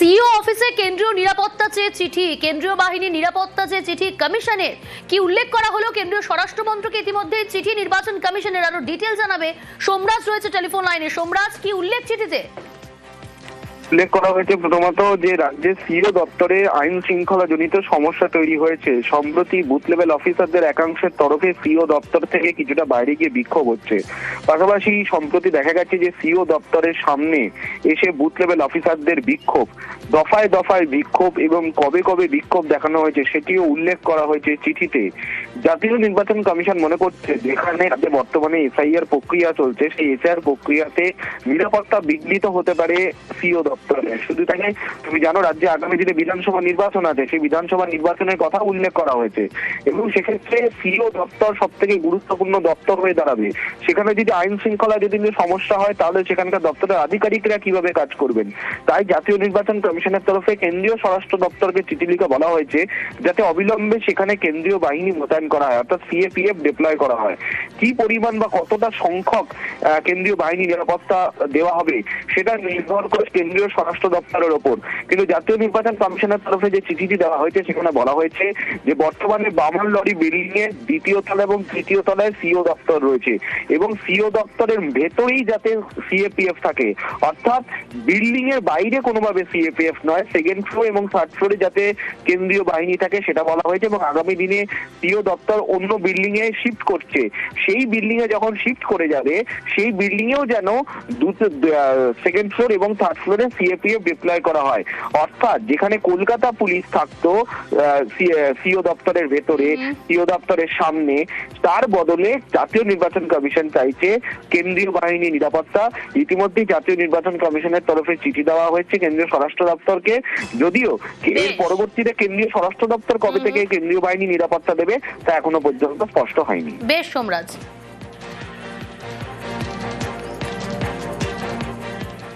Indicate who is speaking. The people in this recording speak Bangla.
Speaker 1: সিইও অফিসে কেন্দ্রীয় নিরাপত্তা চেয়ে চিঠি, কেন্দ্রীয় বাহিনীর নিরাপত্তা চেয়ে চিঠি কমিশনের। কি উল্লেখ করা হলো কেন্দ্রীয় স্বরাষ্ট্রমন্ত্রকে ইতিমধ্যে চিঠি নির্বাচন কমিশনের? আরো ডিটেইলস জানাবে সোমরাজ, রয়েছে টেলিফোন লাইনে। সোমরাজ, কি উল্লেখ চিঠিতে?
Speaker 2: উল্লেখ করা হয়েছে প্রথমত যে রাজ্যের সিইও দপ্তরে আইন শৃঙ্খলা জনিত সমস্যা তৈরি হয়েছে। সম্প্রতি বুথ লেভেল অফিসারদের একাংশের তরফে সিইও দপ্তর থেকে কিছুটা বাইরে গিয়ে বিক্ষোভ হচ্ছে। পাশাপাশি সম্প্রতি দেখা গেছে যে সিইও দপ্তরের সামনে এসে বুথ লেভেল অফিসারদের বিক্ষোভ, দফায় দফায় বিক্ষোভ এবং কবে কবে বিক্ষোভ দেখানো হয়েছে সেটিও উল্লেখ করা হয়েছে চিঠিতে। জাতীয় নির্বাচন কমিশন মনে করছে যেখানে বর্তমানে এসআইআর প্রক্রিয়া চলছে, সেই এসআইআর প্রক্রিয়াতে নিরাপত্তা বিঘ্নিত হতে পারে সিইও দপ্তরে। শুধু তাই নয়, তুমি জানো রাজ্যে আগামী দিনে বিধানসভা নির্বাচন আছে, সেই বিধানসভা নির্বাচনের কথা উল্লেখ করা হয়েছে এবং সেক্ষেত্রে সিইও দপ্তর সব থেকে গুরুত্বপূর্ণ দপ্তর হয়ে দাঁড়াবে। সেখানে যদি আইন শৃঙ্খলা যদি সমস্যা হয় তাহলে সেখানকার দপ্তরের আধিকারিকরা কিভাবে কাজ করবেন। তাই জাতীয় নির্বাচন কমিশনের তরফে কেন্দ্রীয় স্বরাষ্ট্র দপ্তরকে চিঠি লিখে বলা হয়েছে যাতে অবিলম্বে সেখানে কেন্দ্রীয় বাহিনী মোতায়েন করা হয়, অর্থাৎ সিএপিএফ ডিপ্লয় করা হয়। কি পরিমাণ বা কতটা সংখ্যক কেন্দ্রীয় বাহিনী নিরাপত্তা দেওয়া হবে সেটা নির্ভর করে কেন্দ্রীয় স্বরাষ্ট্র দপ্তরের ওপর। কিন্তু জাতীয় নির্বাচন কমিশনের তরফে যে চিঠিটি দেওয়া হয়েছে সেখানে বলা হয়েছে যে বর্তমানে বামন লরি বিল্ডিং এর দ্বিতীয় তলা এবং তৃতীয় তলায় সিইও দপ্তর রয়েছে এবং সিইও দপ্তরের ভেতরেই যাতে সিএপিএফ থাকে, অর্থাৎ বিল্ডিং এর বাইরে কোনোভাবে সিএপিএফ নয়, সেকেন্ড ফ্লোর এবং থার্ড ফ্লোরে যাতে কেন্দ্রীয় বাহিনী থাকে সেটা বলা হয়েছে। এবং আগামী দিনে সিইও দপ্তর অন্য বিল্ডিং এ শিফট করছে, সেই বিল্ডিং এ যখন শিফট করে যাবে সেই বিল্ডিং এও যেন সেকেন্ড ফ্লোর এবং থার্ড ফ্লোরে সিএপিএফ ডিপ্লয় করা হয়। অর্থাৎ যেখানে কলকাতা পুলিশ থাকতো সিইও দপ্তরের ভেতরে, সিইও দপ্তরের সামনে, তার বদলে জাতীয় নির্বাচন কমিশন চাইছে কেন্দ্রীয় বাহিনী নিরাপত্তা। ইতিমধ্যে জাতীয় নির্বাচন কমিশনের তরফে চিঠি দেওয়া হয়েছে কেন্দ্রীয় স্বরাষ্ট্র দপ্তরকে, যদিও এর পরবর্তীতে কেন্দ্রীয় স্বরাষ্ট্র দপ্তর কবে থেকে কেন্দ্রীয় বাহিনী নিরাপত্তা দেবে তা এখনো পর্যন্ত স্পষ্ট হয়নি।
Speaker 1: বেশ সোমরাজ।